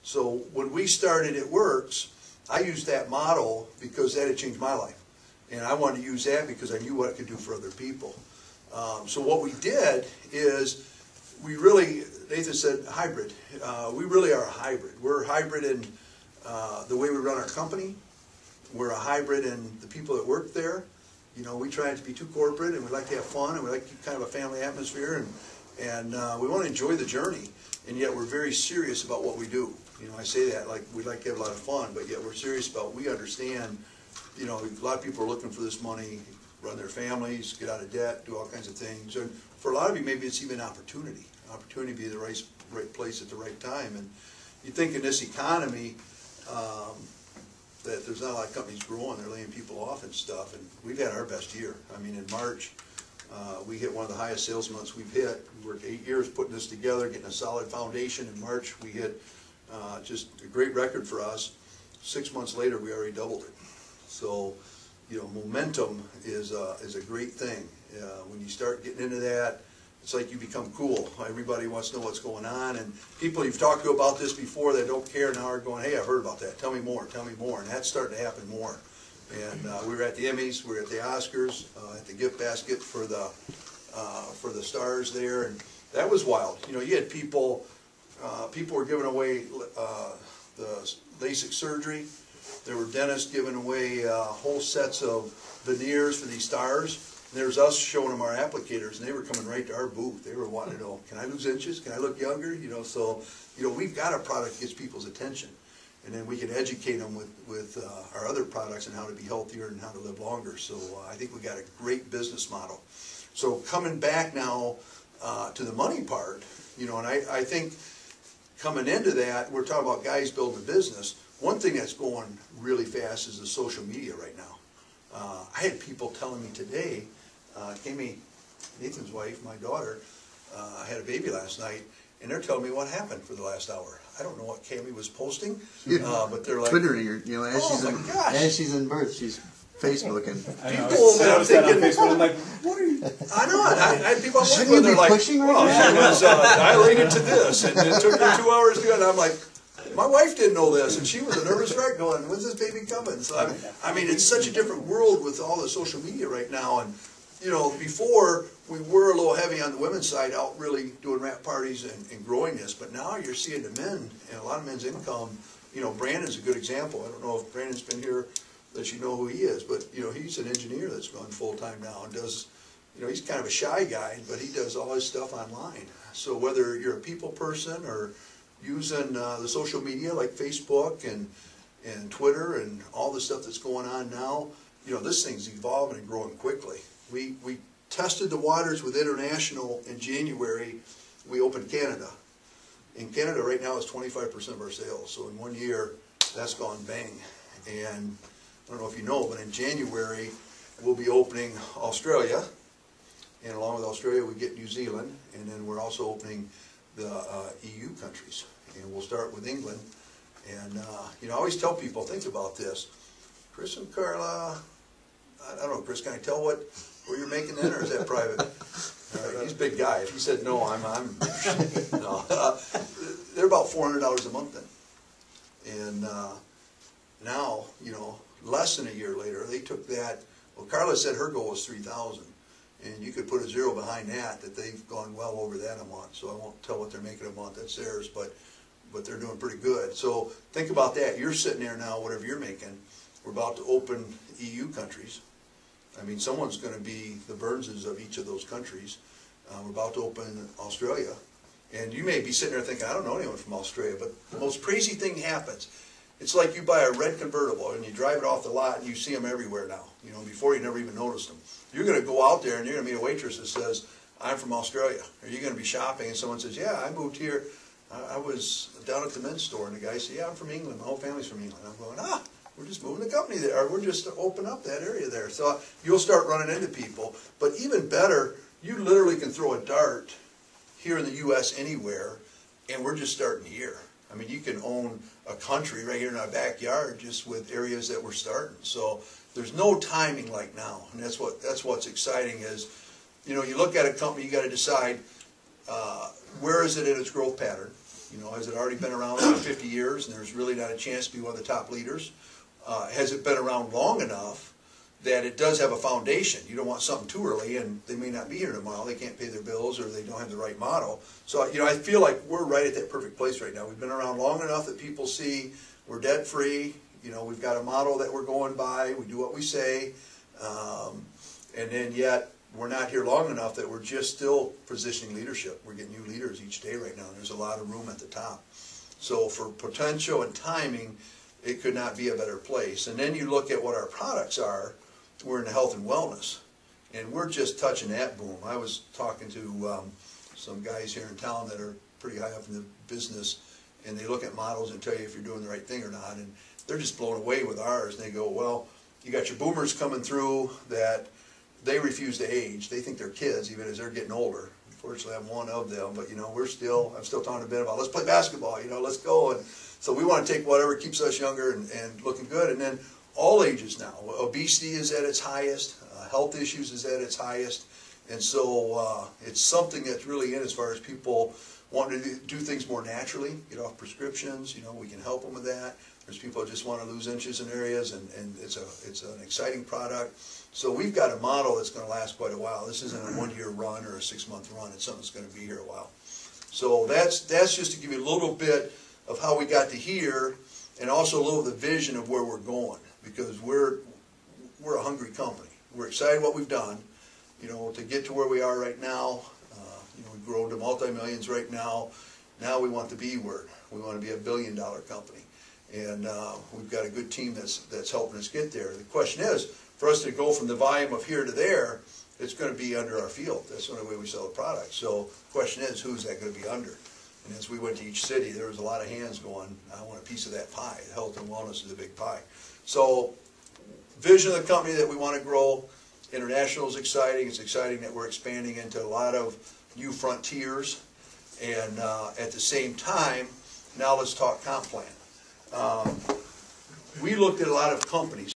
So when we started It Works, I used that model because that had changed my life. And I wanted to use that because I knew what it could do for other people. So what we did is we really, Nathan said hybrid. We really are a hybrid. We're a hybrid in the way we run our company. We're a hybrid in the people that work there. You know, we try not to be too corporate, and we like to have fun, and we like to keep kind of a family atmosphere, and we want to enjoy the journey, and yet we're very serious about what we do. You know, I say that like we like to have a lot of fun, but yet we're serious about, we understand, you know, a lot of people are looking for this money, run their families, get out of debt, do all kinds of things. And for a lot of you, maybe it's even opportunity to be the right place at the right time. And you think in this economy that there's not a lot of companies growing, they're laying people off and stuff, and we've had our best year. I mean, in March, we hit one of the highest sales months we've hit. We worked 8 years putting this together, getting a solid foundation. In March, we hit just a great record for us. 6 months later, we already doubled it. So, you know, momentum is a great thing. When you start getting into that, it's like you become cool. Everybody wants to know what's going on, and people you've talked to about this before that don't care now are going, hey, I've heard about that. Tell me more, and that's starting to happen more. And we were at the Emmys, we were at the Oscars, at the gift basket for the stars there, and that was wild. You know, you had people were giving away the LASIK surgery. There were dentists giving away whole sets of veneers for these stars. And there was us showing them our applicators, and they were coming right to our booth. They were wanting to know, can I lose inches? Can I look younger? You know, so, you know, we've got a product that gets people's attention. And then we can educate them with our other products and how to be healthier and how to live longer. So I think we got a great business model. So coming back now to the money part, you know, and I think coming into that, we're talking about guys building a business. One thing that's going really fast is the social media right now. I had people telling me today, Kami, Nathan's wife, my daughter, had a baby last night, and they're telling me what happened for the last hour. I don't know what Kami was posting, but they're like, Twittering, you know, as she's in birth, she's Facebooking. People that I'm thinking, I'm like, what are you? I know it. I had people I'm working with, they're like, well, she was dilated to this, and it took her 2 hours to do it. And I'm like, my wife didn't know this, and she was a nervous wreck going, when's this baby coming? So I mean, it's such a different world with all the social media right now. And, you know, before we were a little heavy on the women's side out really doing wrap parties and growing this, but now you're seeing the men and a lot of men's income. You know, Brandon's a good example. I don't know if Brandon's been here that you know who he is, but, you know, he's an engineer that's gone full-time now and does, you know, he's kind of a shy guy, but he does all his stuff online. So whether you're a people person or using the social media like Facebook and Twitter and all the stuff that's going on now, you know, this thing's evolving and growing quickly. We tested the waters with International in January. We opened Canada. In Canada right now is 25% of our sales. So in 1 year, that's gone bang. And I don't know if you know, but in January, we'll be opening Australia. And along with Australia, we get New Zealand. And then we're also opening the EU countries. And we'll start with England. And, you know, I always tell people, think about this. Chris and Carla, I don't know, Chris, can I tell where you're making that, or is that private? All right, he's a big guy. If he said no, I'm no. They're about $400 a month then. And now, you know, less than a year later, they took that. Well, Carla said her goal was $3,000. And you could put a zero behind that they've gone well over that a month. So I won't tell what they're making a month, that's theirs, but they're doing pretty good. So think about that. You're sitting there now, whatever you're making. We're about to open EU countries. I mean, someone's going to be the Burnses of each of those countries. We're about to open Australia. And you may be sitting there thinking, I don't know anyone from Australia, but the most crazy thing happens. It's like you buy a red convertible and you drive it off the lot and you see them everywhere now. You know, before you never even noticed them. You're going to go out there and you're going to meet a waitress that says, I'm from Australia. Or you're going to be shopping and someone says, yeah, I moved here. I was down at the men's store, and the guy said, yeah, I'm from England. My whole family's from England. I'm going, we're just moving the company there. Or we're just open up that area there. So you'll start running into people. But even better, you literally can throw a dart here in the U.S. anywhere, and we're just starting here. I mean, you can own a country right here in our backyard just with areas that we're starting. So there's no timing like now, and that's what's exciting is, you know, you look at a company, you got to decide where is it in its growth pattern. You know, has it already been around for 50 years and there's really not a chance to be one of the top leaders? Has it been around long enough that it does have a foundation? You don't want something too early and they may not be here tomorrow. They can't pay their bills or they don't have the right model. So, you know, I feel like we're right at that perfect place right now. We've been around long enough that people see we're debt free. You know, we've got a model that we're going by. We do what we say. And then yet we're not here long enough that we're just still positioning leadership. We're getting new leaders each day right now. And there's a lot of room at the top. So for potential and timing, it could not be a better place. And then you look at what our products are. We're in the health and wellness, and we're just touching that boom. I was talking to some guys here in town that are pretty high up in the business, and they look at models and tell you if you're doing the right thing or not, and they're just blown away with ours. And they go, well, you got your boomers coming through that they refuse to age. They think they're kids even as they're getting older. Unfortunately, I'm one of them, but you know, I'm still talking to Ben about, let's play basketball, you know, let's go. And so we want to take whatever keeps us younger and looking good. And then all ages now. Obesity is at its highest. Health issues is at its highest. And so it's something that's really in as far as people wanting to do things more naturally, get off prescriptions. You know, we can help them with that. There's people that just want to lose inches in areas, and it's an exciting product. So we've got a model that's going to last quite a while. This isn't a one-year run or a 6-month run. It's something that's going to be here a while. So that's just to give you a little bit of how we got to here, and also a little of the vision of where we're going, because we're a hungry company. We're excited what we've done, you know, to get to where we are right now. You know, we've grown to multi-millions right now. Now we want the B word. We want to be a billion-dollar company, and we've got a good team that's helping us get there. The question is, for us to go from the volume of here to there, it's going to be under our field. That's the only way we sell the product. So the question is, who's that going to be under? And as we went to each city, there was a lot of hands going, I want a piece of that pie. Health and wellness is a big pie. So vision of the company that we want to grow. International is exciting. It's exciting that we're expanding into a lot of new frontiers. And at the same time, now let's talk comp plan. We looked at a lot of companies.